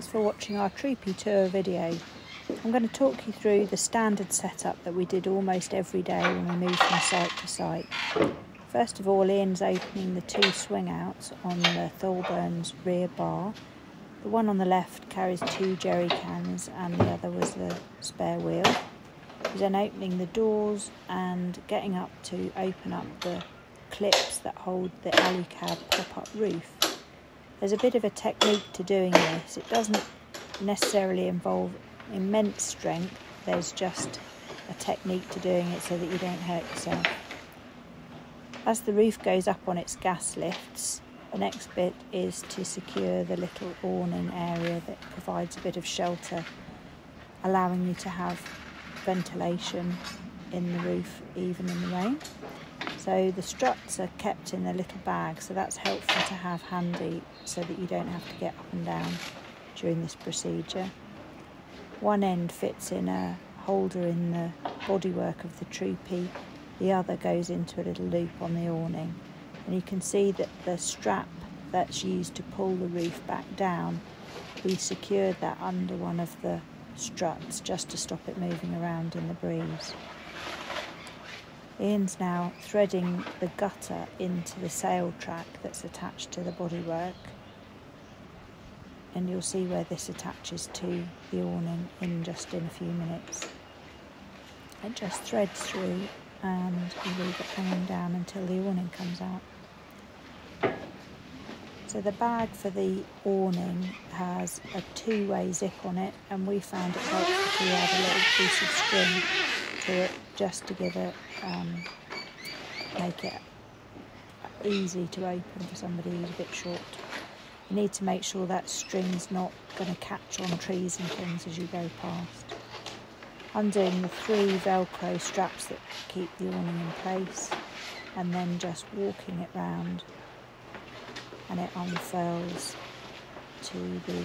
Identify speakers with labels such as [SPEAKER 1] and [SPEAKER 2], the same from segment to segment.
[SPEAKER 1] Thanks for watching our Troopy tour video. I'm going to talk you through the standard setup that we did almost every day when we moved from site to site. First of all, Ian's opening the two swing outs on the Thorburns rear bar. The one on the left carries two jerry cans and the other was the spare wheel. He's then opening the doors and getting up to open up the clips that hold the alley cab pop-up roof. There's a bit of a technique to doing this. It doesn't necessarily involve immense strength. There's just a technique to doing it so that you don't hurt yourself. As the roof goes up on its gas lifts, the next bit is to secure the little awning area that provides a bit of shelter, allowing you to have ventilation in the roof even in the rain. So the struts are kept in a little bag, so that's helpful to have handy so that you don't have to get up and down during this procedure. One end fits in a holder in the bodywork of the Troopy, the other goes into a little loop on the awning, and you can see that the strap that's used to pull the roof back down, we secured that under one of the struts just to stop it moving around in the breeze. Ian's now threading the gutter into the sail track that's attached to the bodywork, and you'll see where this attaches to the awning in a few minutes. It just threads through and you leave it hanging down until the awning comes out. So the bag for the awning has a two-way zip on it, and we found it helpful to add a little piece of string to it just to give it, make it easy to open for somebody who's a bit short. You need to make sure that string's not going to catch on trees and things as you go past. Undoing the three Velcro straps that keep the awning in place, and then just walking it round, and it unfurls to the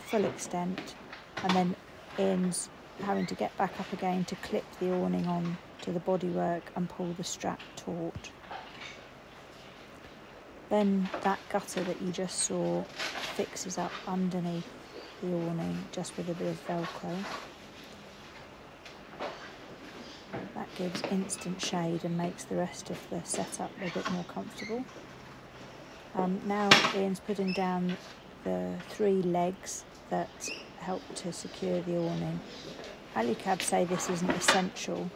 [SPEAKER 1] full extent, and then Ian's having to get back up again to clip the awning on to the bodywork and pull the strap taut. Then that gutter that you just saw fixes up underneath the awning just with a bit of Velcro. That gives instant shade and makes the rest of the setup a bit more comfortable. Now Ian's putting down the three legs that help to secure the awning. Alley cabs say this isn't essential,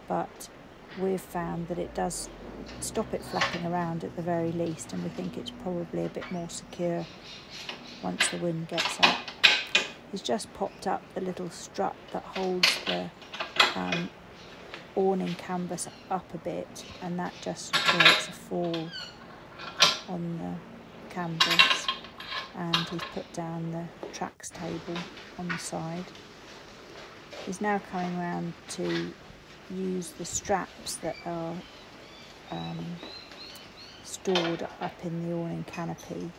[SPEAKER 1] but we've found that it does stop it flapping around at the very least, and we think it's probably a bit more secure once the wind gets up. He's just popped up the little strut that holds the awning canvas up a bit, and that just creates a fall on the canvas, and he's put down the tracks table on the side. He's now coming around to use the straps that are stored up in the awning canopy,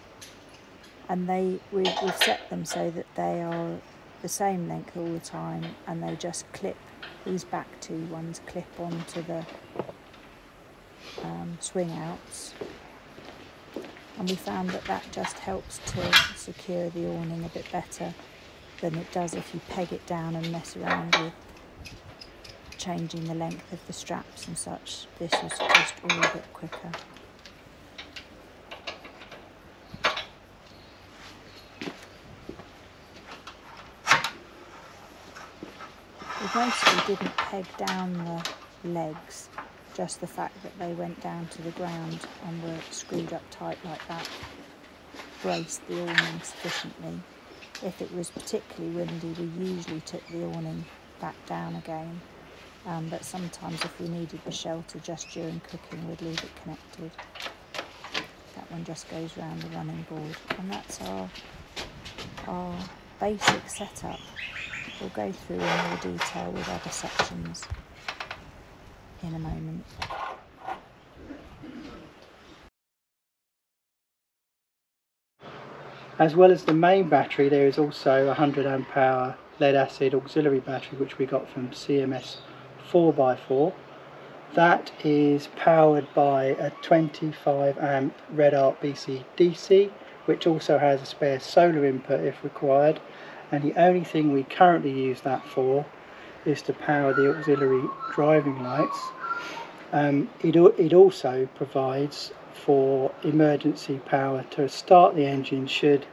[SPEAKER 1] and we've set them so that they are the same length all the time, and they just clip. These back two ones clip onto the swing outs, and we found that just helps to secure the awning a bit better than it does if you peg it down and mess around with changing the length of the straps and such. This was just all a bit quicker. We mostly didn't peg down the legs, just the fact that they went down to the ground and were screwed up tight like that braced the awning sufficiently. If it was particularly windy, we usually took the awning back down again, but sometimes if we needed the shelter just during cooking, we'd leave it connected. That one just goes round the running board, and that's our basic setup. We'll go through in more detail with other sections in a moment.
[SPEAKER 2] As well as the main battery, there is also a 100 amp hour lead acid auxiliary battery which we got from CMS 4x4. That is powered by a 25 amp Red Arc BC DC which also has a spare solar input if required, and the only thing we currently use that for is to power the auxiliary driving lights. It also provides for emergency power to start the engine should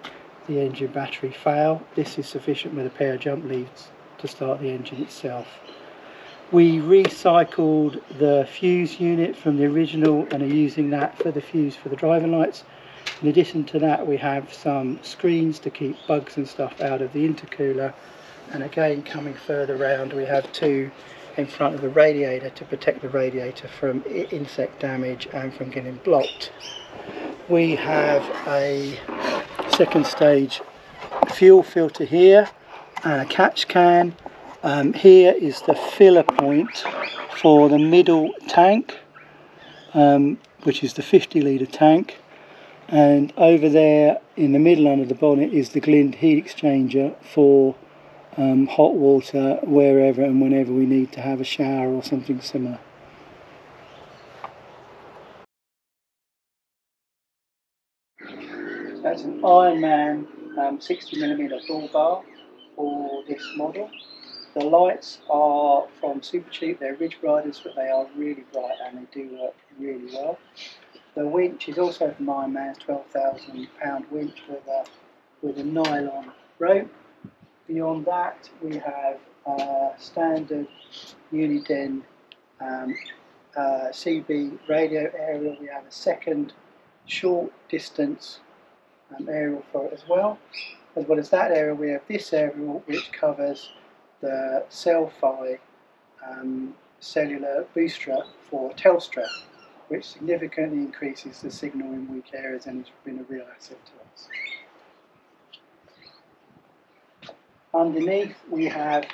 [SPEAKER 2] the engine battery fail. This is sufficient with a pair of jump leads to start the engine itself. We recycled the fuse unit from the original and are using that for the fuse for the driving lights. In addition to that, we have some screens to keep bugs and stuff out of the intercooler, and again, coming further round, we have two in front of the radiator to protect the radiator from insect damage and from getting blocked. We have a second stage fuel filter here and a catch can. Here is the filler point for the middle tank, which is the 50 litre tank, and over there in the middle under the bonnet is the Glint heat exchanger for hot water wherever and whenever we need to have a shower or something similar. That's an Ironman 60mm bull bar for this model. The lights are from Super Cheap, they're ridge riders, but they are really bright and they do work really well. The winch is also from Ironman's £12,000 winch with a nylon rope. Beyond that, we have a standard Uniden CB radio aerial. We have a second short distance aerial for it as well. As well as that aerial, we have this aerial which covers the Cell-Fi cellular booster for Telstra, which significantly increases the signal in weak areas and has been a real asset to us. Underneath we have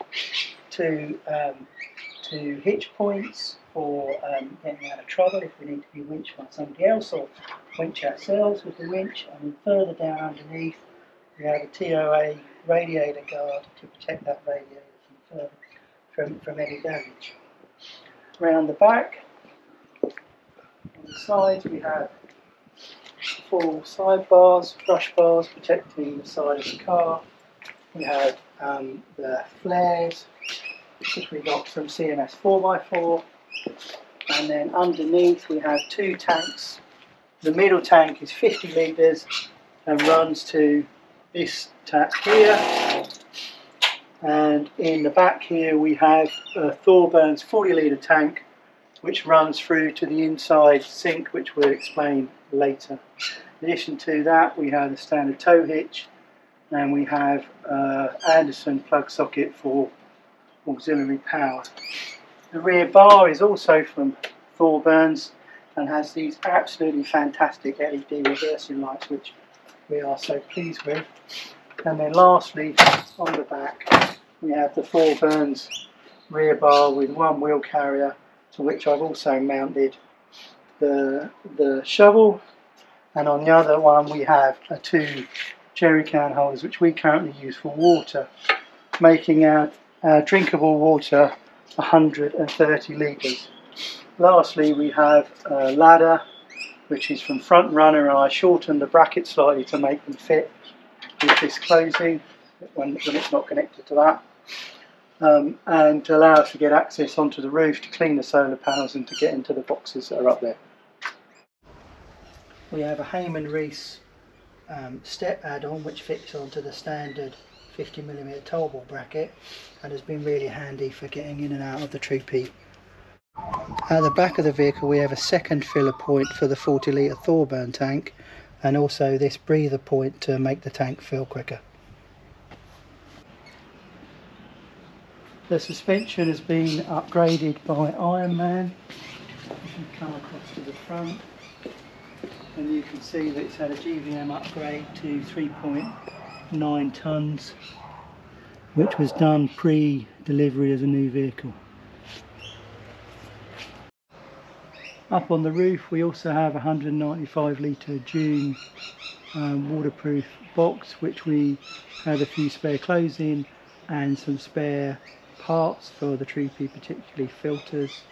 [SPEAKER 2] two hitch points for getting out of trouble if we need to be winched by somebody else or winch ourselves with the winch. And then further down underneath we have a TOA radiator guard to protect that radiator from any damage. Around the back, on the sides, we have full sidebars, brush bars protecting the side of the car. We have the flares, which we got from CMS 4x4, and then underneath we have two tanks. The middle tank is 50 litres and runs to this tap here, and in the back here we have a Thorburn's 40 litre tank which runs through to the inside sink, which we'll explain later. In addition to that, we have the standard tow hitch, and we have Anderson plug socket for auxiliary power. The rear bar is also from Thorburn's and has these absolutely fantastic LED reversing lights, which we are so pleased with. And then lastly, on the back, we have the Thorburn's rear bar with one wheel carrier, to which I've also mounted the shovel, and on the other one we have two jerry can holders which we currently use for water, making our drinkable water 130 litres. Lastly, we have a ladder which is from Front Runner, and I shortened the bracket slightly to make them fit with this closing when it's not connected to that, and to allow us to get access onto the roof to clean the solar panels and to get into the boxes that are up there. We have a Heyman Reese step add-on which fits onto the standard 50mm tollball bracket and has been really handy for getting in and out of the Troopy. At the back of the vehicle we have a second filler point for the 40 litre Thorburn tank, and also this breather point to make the tank fill quicker. The suspension has been upgraded by Ironman. You can come across to the front and you can see that it's had a GVM upgrade to 3.9 tonnes, which was done pre-delivery as a new vehicle. Up on the roof we also have a 195 litre Dune waterproof box, which we had a few spare clothes in and some spare parts for the Troopy, particularly filters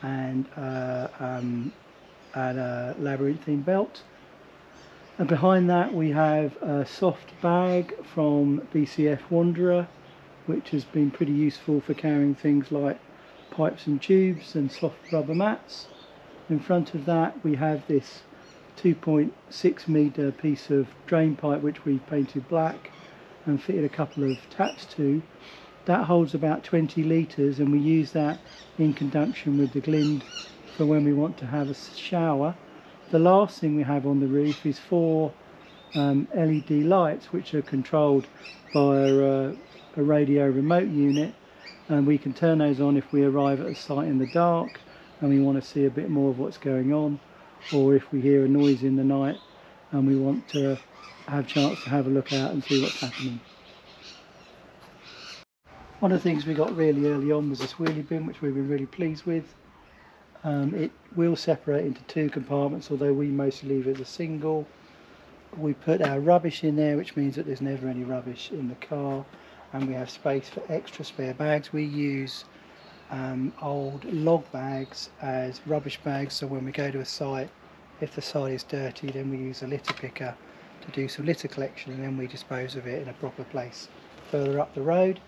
[SPEAKER 2] and a labyrinthine belt. And behind that we have a soft bag from BCF Wanderer, which has been pretty useful for carrying things like pipes and tubes and soft rubber mats. In front of that we have this 2.6 metre piece of drain pipe which we've painted black and fitted a couple of taps to. That holds about 20 litres, and we use that in conjunction with the glind for when we want to have a shower. The last thing we have on the roof is 4 LED lights which are controlled by a radio remote unit, and we can turn those on if we arrive at a site in the dark and we want to see a bit more of what's going on, or if we hear a noise in the night and we want to have a chance to have a look out and see what's happening. One of the things we got really early on was this wheelie bin, which we've been really pleased with. It will separate into 2 compartments, although we mostly leave it as a single. We put our rubbish in there, which means that there's never any rubbish in the car, and we have space for extra spare bags. We use old log bags as rubbish bags, so when we go to a site, if the site is dirty, then we use a litter picker to do some litter collection, and then we dispose of it in a proper place further up the road.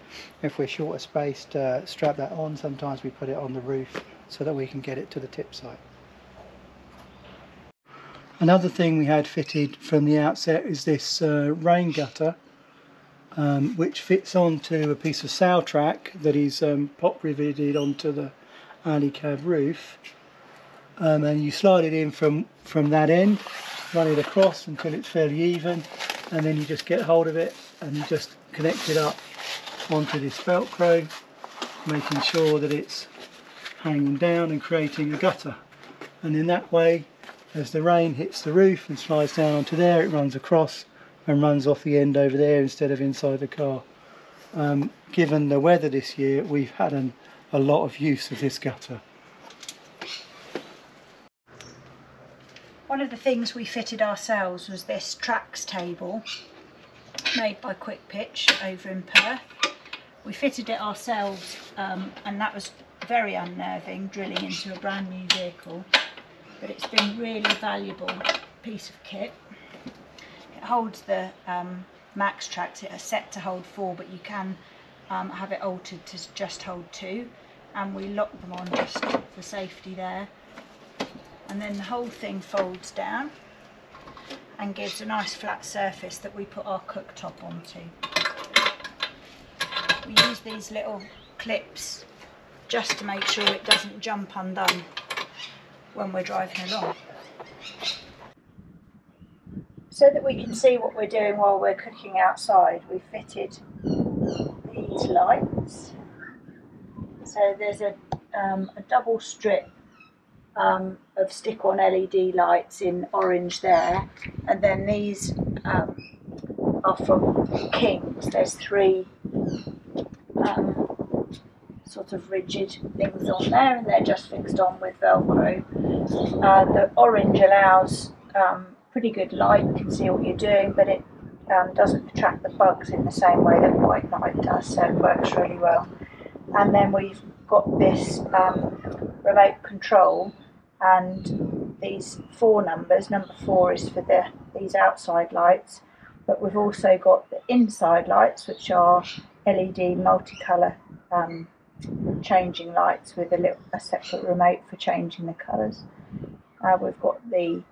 [SPEAKER 2] If we're short of space to strap that on, sometimes we put it on the roof so that we can get it to the tip site. Another thing we had fitted from the outset is this rain gutter, which fits onto a piece of sail track that is pop riveted onto the alley cab roof, and you slide it in from that end, run it across until it's fairly even, and then you just get hold of it and you just connect it up onto this Velcro, making sure that it's hanging down and creating a gutter. And in that way, as the rain hits the roof and slides down onto there, it runs across and runs off the end over there instead of inside the car. Given the weather this year, we've had a lot of use of this gutter.
[SPEAKER 1] One of the things we fitted ourselves was this tracks table made by Quick Pitch over in Perth. We fitted it ourselves, and that was very unnerving, drilling into a brand new vehicle, but it's been really valuable piece of kit. It holds the max tracks. It is set to hold 4, but you can have it altered to just hold 2, and we lock them on just for safety there. And then the whole thing folds down and gives a nice flat surface that we put our cooktop onto. We use these little clips just to make sure it doesn't jump undone when we're driving along. So that we can see what we're doing while we're cooking outside, we fitted these lights. So there's a double strip of stick-on LED lights in orange there, and then these are from King's. There's 3 sort of rigid things on there, and they're just fixed on with Velcro. The orange allows pretty good light, you can see what you're doing, but it doesn't attract the bugs in the same way that white light does, so it works really well. And then we've got this remote control, and these 4 numbers. Number 4 is for these outside lights, but we've also got the inside lights, which are LED multicolour changing lights with a separate remote for changing the colours. We've got the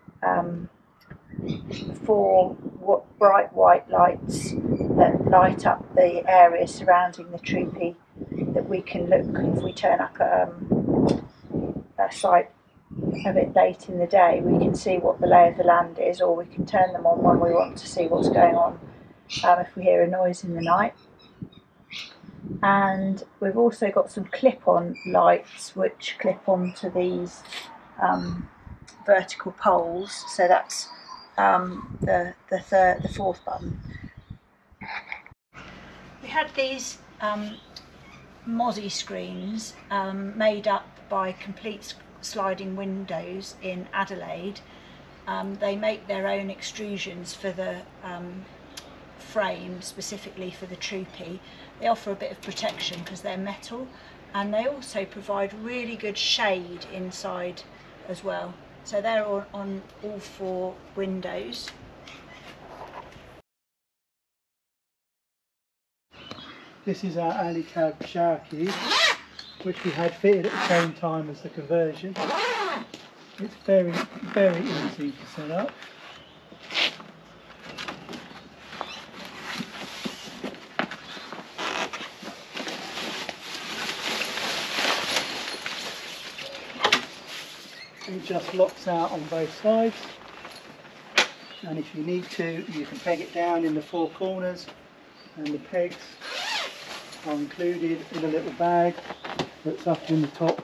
[SPEAKER 1] 4 bright white lights that light up the area surrounding the Troopy, that we can look if we turn up at a site a bit late in the day. We can see what the lay of the land is, or we can turn them on when we want to see what's going on if we hear a noise in the night. And we've also got some clip-on lights which clip onto these vertical poles, so that's the 4th button. We had these mozzie screens made up by Complete Sliding Windows in Adelaide. They make their own extrusions for the frame, specifically for the Troopy. They offer a bit of protection because they're metal, and they also provide really good shade inside as well. So they're on all 4 windows.
[SPEAKER 2] This is our alley cab shower cube, which we had fitted at the same time as the conversion. It's very, very easy to set up. It just locks out on both sides, and if you need to, you can peg it down in the four corners, and the pegs are included in a little bag that's up in the top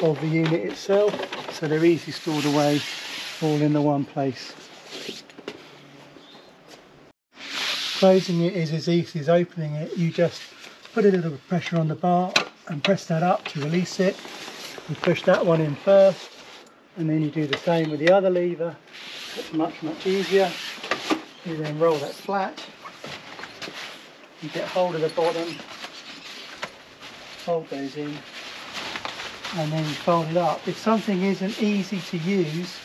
[SPEAKER 2] of the unit itself, so they're easily stored away all in the one place. Closing it is as easy as opening it. You just put a little pressure on the bar and press that up to release it. You push that one in first, and then you do the same with the other lever. It's much easier. You then roll that flat, you get hold of the bottom, hold those in, and then you fold it up. If something isn't easy to use,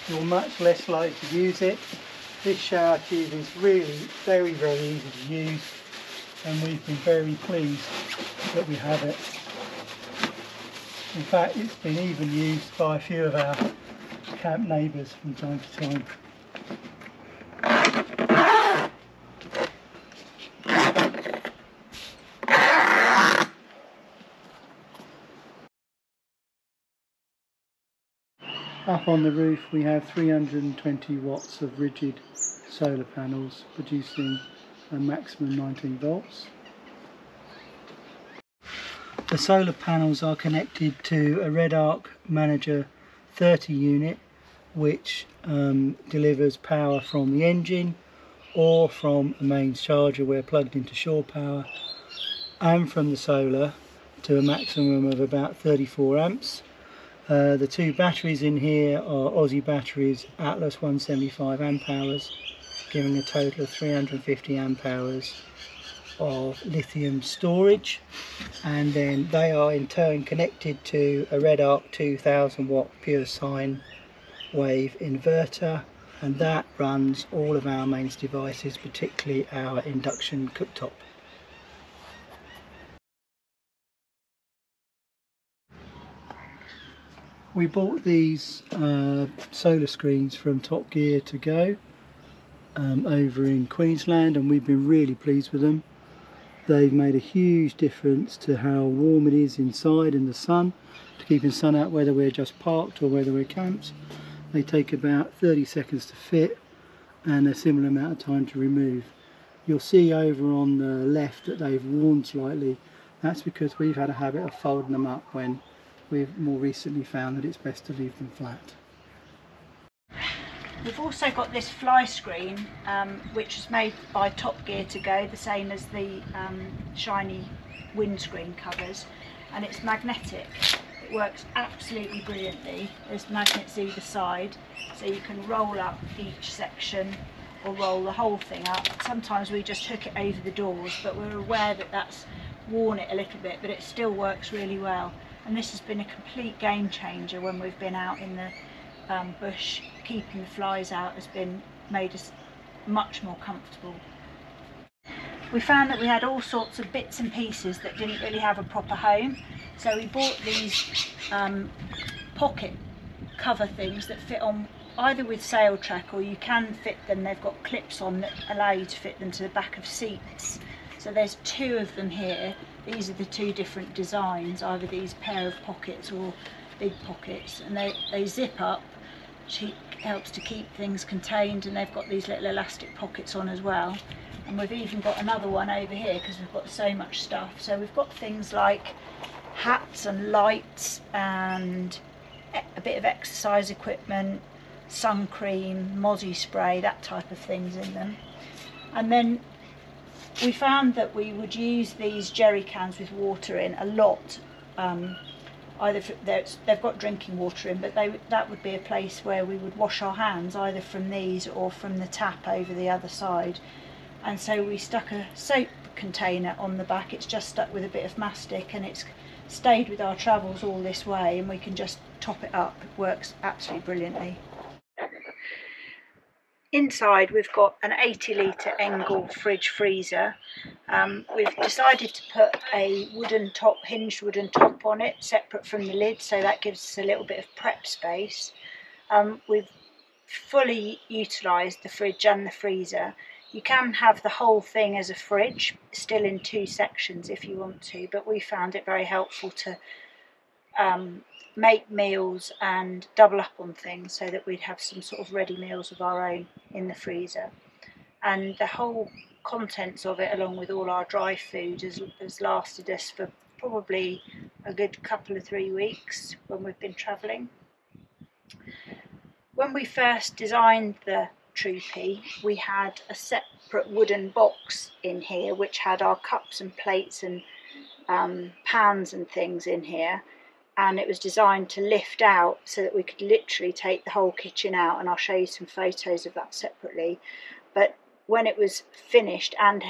[SPEAKER 2] you're much less likely to use it. This shower cube is really very easy to use, and we've been very pleased that we have it. In fact, it's been even used by a few of our camp neighbours from time to time. Up on the roof we have 320 watts of rigid solar panels producing a maximum 19 volts. The solar panels are connected to a Red Arc Manager 30 unit, which delivers power from the engine or from a mains charger where plugged into shore power, and from the solar to a maximum of about 34 amps. The two batteries in here are Aussie batteries, Atlas 175 amp hours, giving a total of 350 amp hours of lithium storage, and then they are in turn connected to a Red Arc 2000 watt pure sine wave inverter, and that runs all of our mains devices, particularly our induction cooktop. We bought these solar screens from Top Gear to Go over in Queensland, and we've been really pleased with them. They've made a huge difference to how warm it is inside in the sun, to keeping sun out whether we're just parked or whether we're camped. They take about 30 seconds to fit and a similar amount of time to remove. You'll see over on the left that they've worn slightly. That's because we've had a habit of folding them up when we've more recently found that it's best to leave them flat.
[SPEAKER 1] We've also got this fly screen, which is made by Top Gear to Go, the same as the shiny windscreen covers, and it's magnetic. It works absolutely brilliantly. There's magnets either side, so you can roll up each section or roll the whole thing up. Sometimes we just hook it over the doors, but we're aware that that's worn it a little bit, but it still works really well. And this has been a complete game changer when we've been out in the bush. Keeping the flies out has been made us much more comfortable. We found that we had all sorts of bits and pieces that didn't really have a proper home, so we bought these pocket cover things that fit on either with sail track, or you can fit them, they've got clips on that allow you to fit them to the back of seats. So there's two of them here. These are the two different designs, either these pair of pockets or big pockets, and they zip up, which helps to keep things contained, and they've got these little elastic pockets on as well. And we've even got another one over here because we've got so much stuff. So we've got things like hats and lights and a bit of exercise equipment, sun cream, mozzie spray, that type of things in them. And then we found that we would use these jerry cans with water in a lot. Either they've got drinking water in, but that would be a place where we would wash our hands, either from these or from the tap over the other side. And so we stuck a soap container on the back. It's just stuck with a bit of mastic, and it's stayed with our travels all this way, and we can just top it up. It works absolutely brilliantly. Inside we've got an 80-litre Engel fridge freezer. We've decided to put a wooden top, hinged wooden top on it, separate from the lid, so that gives us a little bit of prep space. We've fully utilised the fridge and the freezer. You can have the whole thing as a fridge, still in 2 sections if you want to, but we found it very helpful to make meals and double up on things so that we'd have some sort of ready meals of our own in the freezer. And the whole contents of it, along with all our dry food, has lasted us for probably a good couple of 3 weeks when we've been travelling. When we first designed the Troopy, we had a separate wooden box in here which had our cups and plates and pans and things in here, and it was designed to lift out so that we could literally take the whole kitchen out, and I'll show you some photos of that separately. But when it was finished and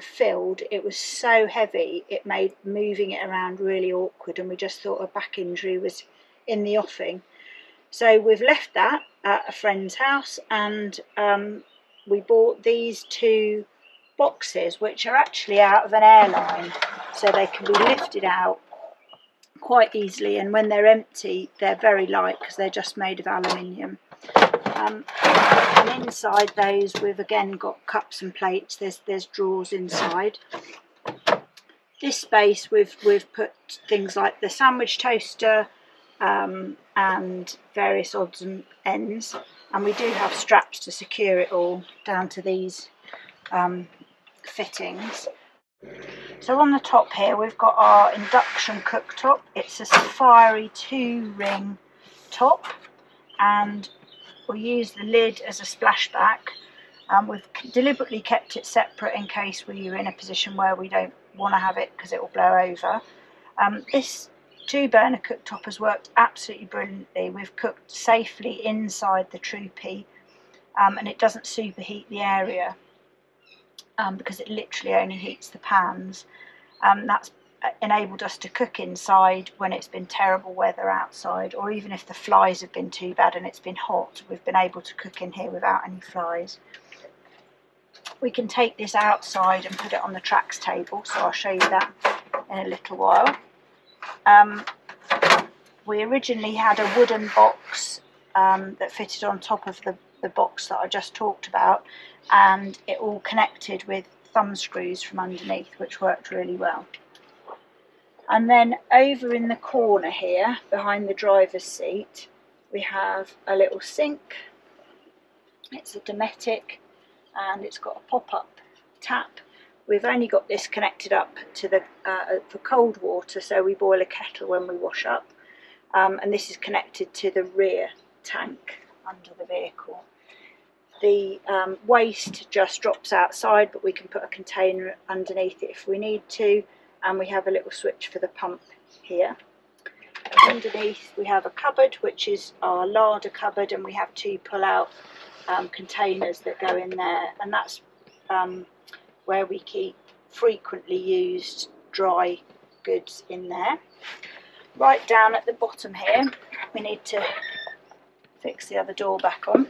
[SPEAKER 1] filled, it was so heavy it made moving it around really awkward, and we just thought a back injury was in the offing. So we've left that at a friend's house, and we bought these 2 boxes which are actually out of an airline, so they can be lifted out quite easily, and when they're empty they're very light because they're just made of aluminium. And inside those we've again got cups and plates. There's drawers inside. This space we've put things like the sandwich toaster and various odds and ends, and we do have straps to secure it all down to these fittings. So on the top here we've got our induction cooktop. It's a Safari 2-ring top, and we use the lid as a splashback. We've deliberately kept it separate in case we're in a position where we don't want to have it because it will blow over. This 2-burner cooktop has worked absolutely brilliantly. We've cooked safely inside the Troopy, and it doesn't superheat the area because it literally only heats the pans. That's enabled us to cook inside when it's been terrible weather outside, or even if the flies have been too bad and it's been hot, we've been able to cook in here without any flies. We can take this outside and put it on the tracks table, so I'll show you that in a little while. We originally had a wooden box that fitted on top of the box that I just talked about, and it all connected with thumb screws from underneath, which worked really well. And then over in the corner here behind the driver's seat we have a little sink. It's a Dometic and it's got a pop-up tap. We've only got this connected up to the for cold water, so we boil a kettle when we wash up, and this is connected to the rear tank under the vehicle. The waste just drops outside, but we can put a container underneath it if we need to, and we have a little switch for the pump here. Underneath we have a cupboard, which is our larder cupboard, and we have 2 pull-out containers that go in there, and that's where we keep frequently used dry goods in there. Right down at the bottom here, we need to fix the other door back on.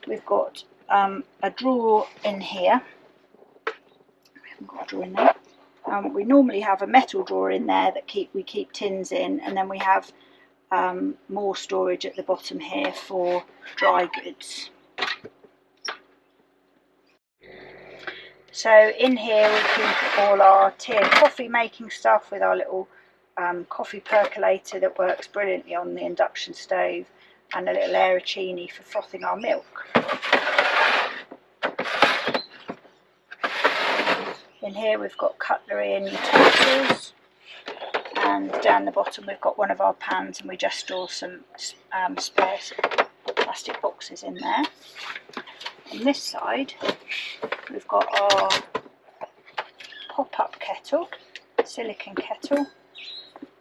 [SPEAKER 1] We've got a drawer in here. We haven't got a drawer in there. We normally have a metal drawer in there that we keep tins in, and then we have more storage at the bottom here for dry goods. So in here we keep all our tiered coffee making stuff with our little coffee percolator that works brilliantly on the induction stove, and a little Aerocini for frothing our milk. In here we've got cutlery and utensils, and down the bottom we've got one of our pans, and we just store some spare plastic boxes in there. On this side we've got our pop-up kettle, silicon kettle,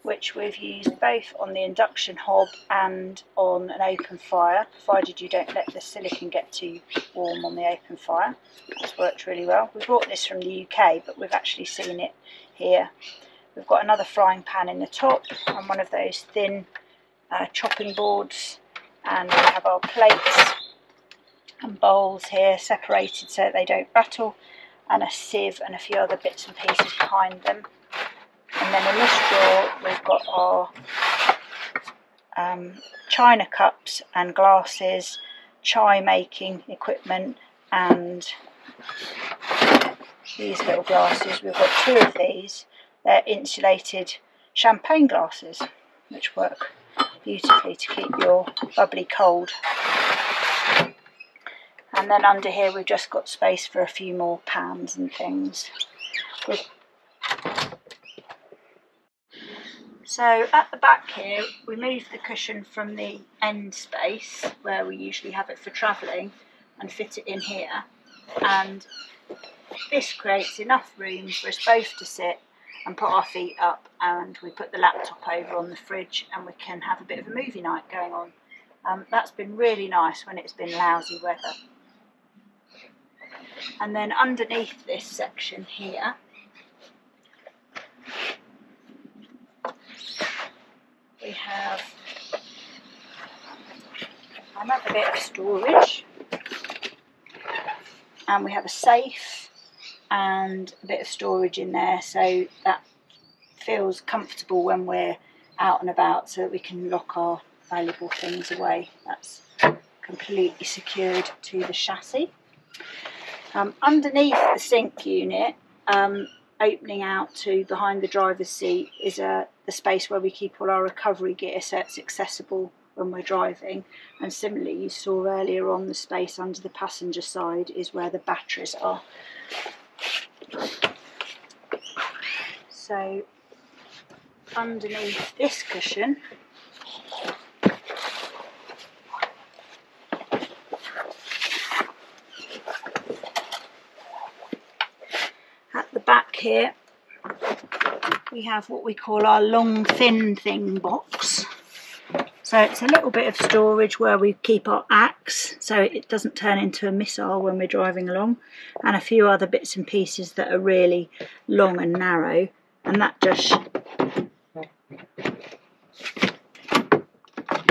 [SPEAKER 1] which we've used both on the induction hob and on an open fire, provided you don't let the silicon get too warm on the open fire. It's worked really well. We brought this from the UK, but we've actually seen it here. We've got another frying pan in the top and one of those thin chopping boards, and we have our plates and bowls here separated so that they don't rattle, and a sieve and a few other bits and pieces behind them. And then in this drawer we've got our china cups and glasses, chai making equipment, and these little glasses. We've got 2 of these. They're insulated champagne glasses which work beautifully to keep your bubbly cold. And then under here we've just got space for a few more pans and things. So at the back here we moved the cushion from the end space where we usually have it for travelling and fit it in here, and this creates enough room for us both to sit and put our feet up, and we put the laptop over on the fridge and we can have a bit of a movie night going on. That's been really nice when it's been lousy weather. And then underneath this section here we have another bit of storage, and we have a safe and a bit of storage in there, so that feels comfortable when we're out and about, so that we can lock our valuable things away. That's completely secured to the chassis. Underneath the sink unit, opening out to behind the driver's seat, is the space where we keep all our recovery gear, so it's accessible when we're driving. And similarly, you saw earlier on, the space under the passenger side is where the batteries are. So underneath this cushion at the back here we have what we call our long thin thing box. So it's a little bit of storage where we keep our axe so it doesn't turn into a missile when we're driving along, and a few other bits and pieces that are really long and narrow, and that just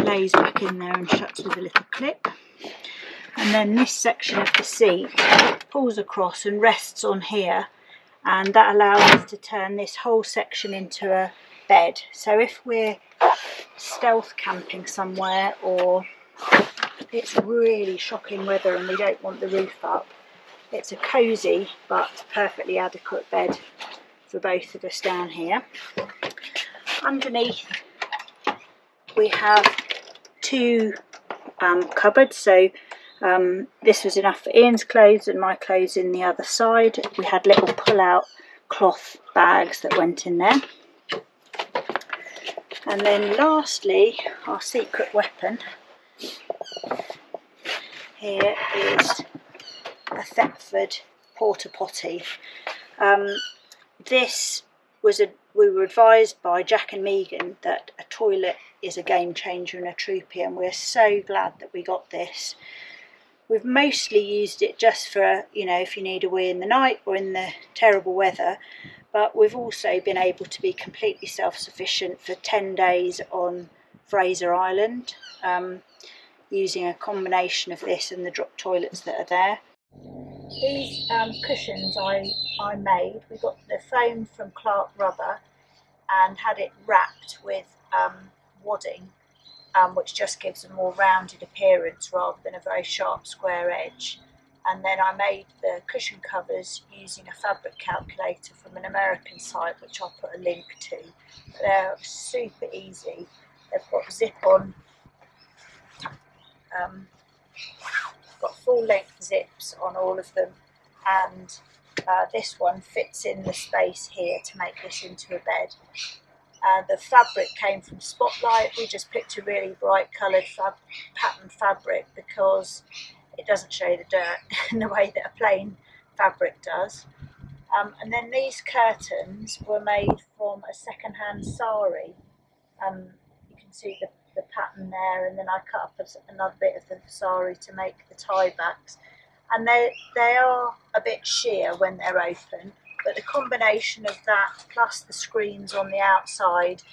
[SPEAKER 1] lays back in there and shuts with a little clip. And then this section of the seat pulls across and rests on here, and that allows us to turn this whole section into a bed. So if we're stealth camping somewhere, or it's really shocking weather and we don't want the roof up, it's a cosy but perfectly adequate bed for both of us down here. Underneath we have 2 cupboards, so this was enough for Ian's clothes and my clothes in the other side. We had little pull-out cloth bags that went in there. And then lastly, our secret weapon here is a Thetford porta potty. We were advised by Jack and Megan that a toilet is a game changer in a Troopy, and we're so glad that we got this. We've mostly used it just for, you know, if you need a wee in the night or in the terrible weather, but we've also been able to be completely self-sufficient for 10 days on Fraser Island, using a combination of this and the drop toilets that are there. These cushions I made, we got the foam from Clark Rubber and had it wrapped with wadding, which just gives a more rounded appearance rather than a very sharp square edge. And then I made the cushion covers using a fabric calculator from an American site, which I'll put a link to. They're super easy. They've got zip-on, got full-length zips on all of them, and this one fits in the space here to make this into a bed. The fabric came from Spotlight. We just picked a really bright coloured pattern fabric because it doesn't show the dirt in the way that a plain fabric does. And then these curtains were made from a second-hand sari. You can see the pattern there, and then I cut up another bit of the sari to make the tie backs. And they are a bit sheer when they're open, but the combination of that plus the screens on the outside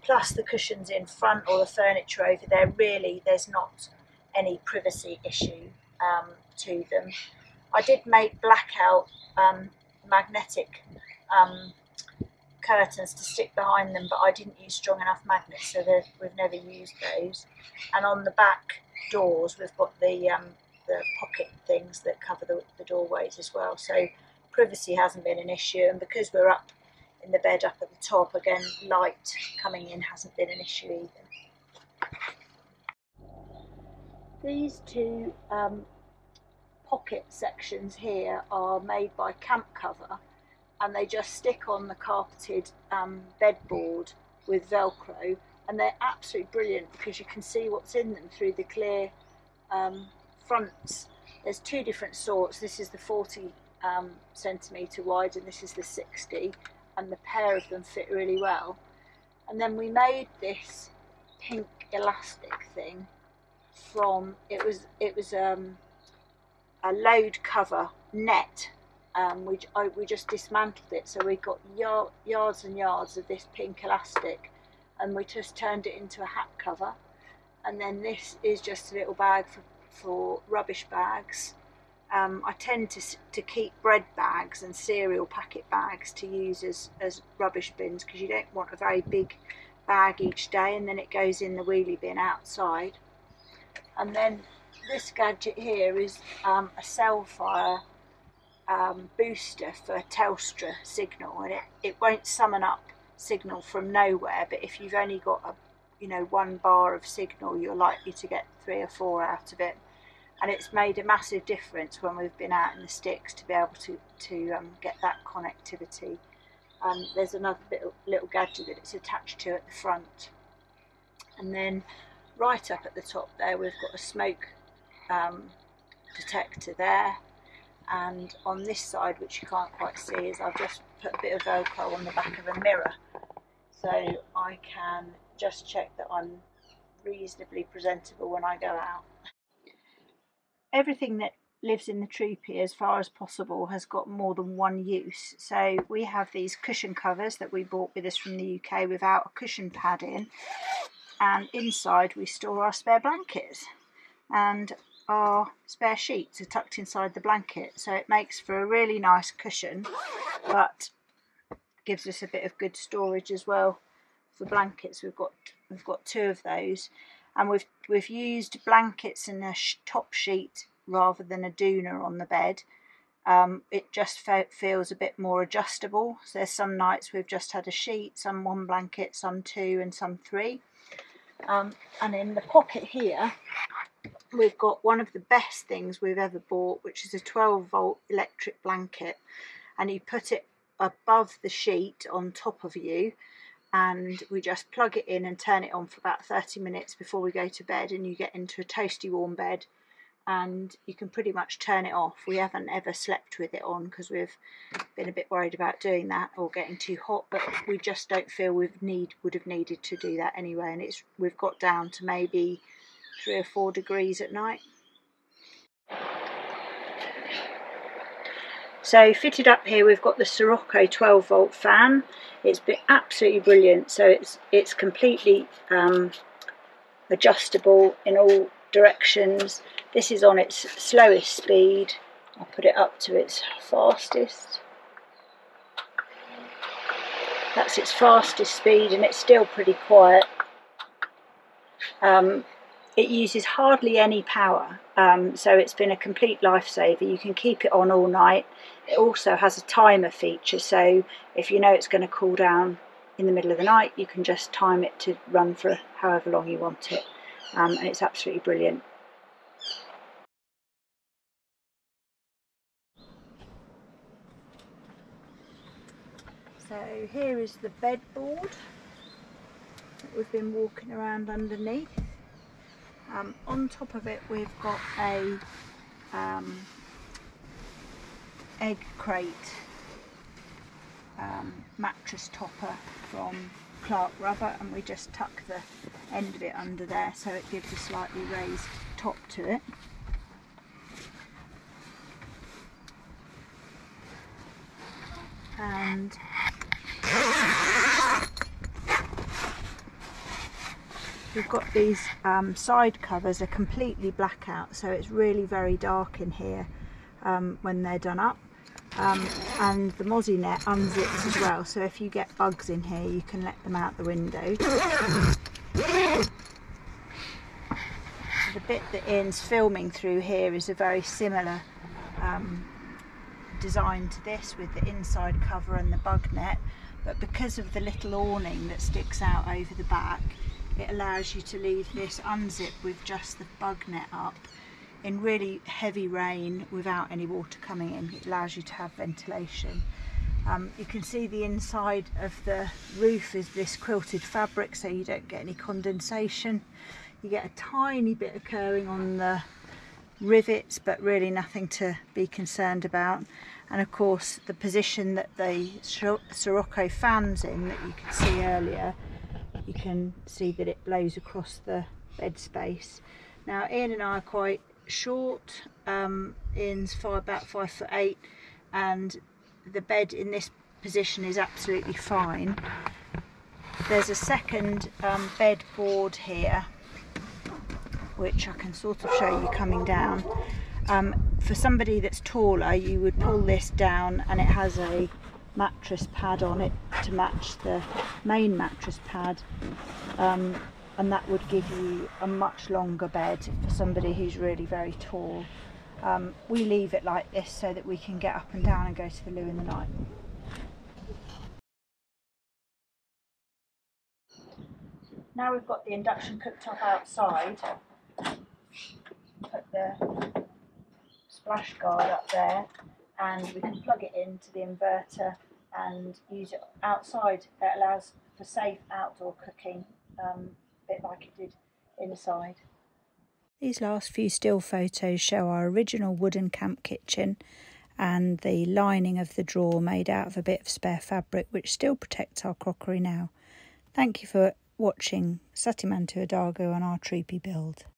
[SPEAKER 1] plus the cushions in front or the furniture over there, really there's not any privacy issue. to them. I did make blackout magnetic curtains to stick behind them, but I didn't use strong enough magnets, so we've never used those. And on the back doors we've got the pocket things that cover the doorways as well, so privacy hasn't been an issue. And because we're up in the bed up at the top, again, light coming in hasn't been an issue either. These two pocket sections here are made by Camp Cover, and they just stick on the carpeted bedboard with Velcro, and they're absolutely brilliant because you can see what's in them through the clear fronts. There's two different sorts. This is the 40 centimetre wide, and this is the 60, and the pair of them fit really well. And then we made this pink elastic thing from, it was a load cover net. We just dismantled it, so we got yards and yards of this pink elastic, and we just turned it into a hat cover. And then this is just a little bag for rubbish bags. I tend to keep bread bags and cereal packet bags to use as rubbish bins, because you don't want a very big bag each day, and then it goes in the wheelie bin outside. And then this gadget here is a Cellfire booster for Telstra signal, and it won't summon up signal from nowhere, but if you've only got one bar of signal, you're likely to get 3 or 4 out of it. And it's made a massive difference when we've been out in the sticks to be able to get that connectivity. There's another little gadget that it's attached to at the front, and then right up at the top there we've got a smoke detector there. And on this side, which you can't quite see, is I've just put a bit of Velcro on the back of a mirror, so I can just check that I'm reasonably presentable when I go out. Everything that lives in the Troopy, as far as possible, has got more than one use. So we have these cushion covers that we bought with us from the UK without a cushion pad in, and inside we store our spare blankets, and our spare sheets are tucked inside the blanket, so it makes for a really nice cushion, but gives us a bit of good storage as well for blankets. We've got 2 of those, and we've used blankets in a top sheet rather than a doona on the bed. It just feels a bit more adjustable. So there's some nights we've just had a sheet, some 1 blanket, some 2, and some 3. And in the pocket here we've got one of the best things we've ever bought, which is a 12-volt electric blanket, and you put it above the sheet on top of you, and we just plug it in and turn it on for about 30 minutes before we go to bed, and you get into a toasty warm bed, and you can pretty much turn it off. We haven't ever slept with it on because we've been a bit worried about doing that or getting too hot, but we just don't feel would have needed to do that anyway, and we've got down to maybe 3 or 4 degrees at night. So fitted up here we've got the Sirocco 12-volt fan. It's been absolutely brilliant. So it's completely adjustable in all directions. This is on its slowest speed. I'll put it up to its fastest. That's its fastest speed, and it's still pretty quiet. It uses hardly any power, so it's been a complete lifesaver. You can keep it on all night. It also has a timer feature, so if you know it's going to cool down in the middle of the night, you can just time it to run for however long you want it, and it's absolutely brilliant. So here is the bedboard that we've been walking around underneath. On top of it we've got a egg crate mattress topper from Clark Rubber, and we just tuck the end of it under there so it gives a slightly raised top to it. And we've got these side covers are completely blackout, so it's really very dark in here when they're done up. And the mozzie net unzips as well, so if you get bugs in here you can let them out the window. The bit that Ian's filming through here is a very similar design to this, with the inside cover and the bug net, but because of the little awning that sticks out over the back, it allows you to leave this unzipped with just the bug net up in really heavy rain without any water coming in. It allows you to have ventilation. You can see the inside of the roof is this quilted fabric, so you don't get any condensation. You get a tiny bit occurring on the rivets, but really nothing to be concerned about. And of course the position that the Sirocco fan's in, that you could see earlier, you can see that it blows across the bed space. Now Ian and I are quite short. Ian's about 5'8", and the bed in this position is absolutely fine. There's a second bed board here, which I can sort of show you coming down. For somebody that's taller, you would pull this down and it has a mattress pad on it to match the main mattress pad, and that would give you a much longer bed for somebody who's really very tall. We leave it like this so that we can get up and down and go to the loo in the night. Now we've got the induction cooktop outside, put the splash guard up there, and we can plug it into the inverter and use it outside. It allows for safe outdoor cooking, a bit like it did inside. These last few still photos show our original wooden camp kitchen and the lining of the drawer made out of a bit of spare fabric, which still protects our crockery now. Thank you for watching Satimantu Adagu on our Troopy build.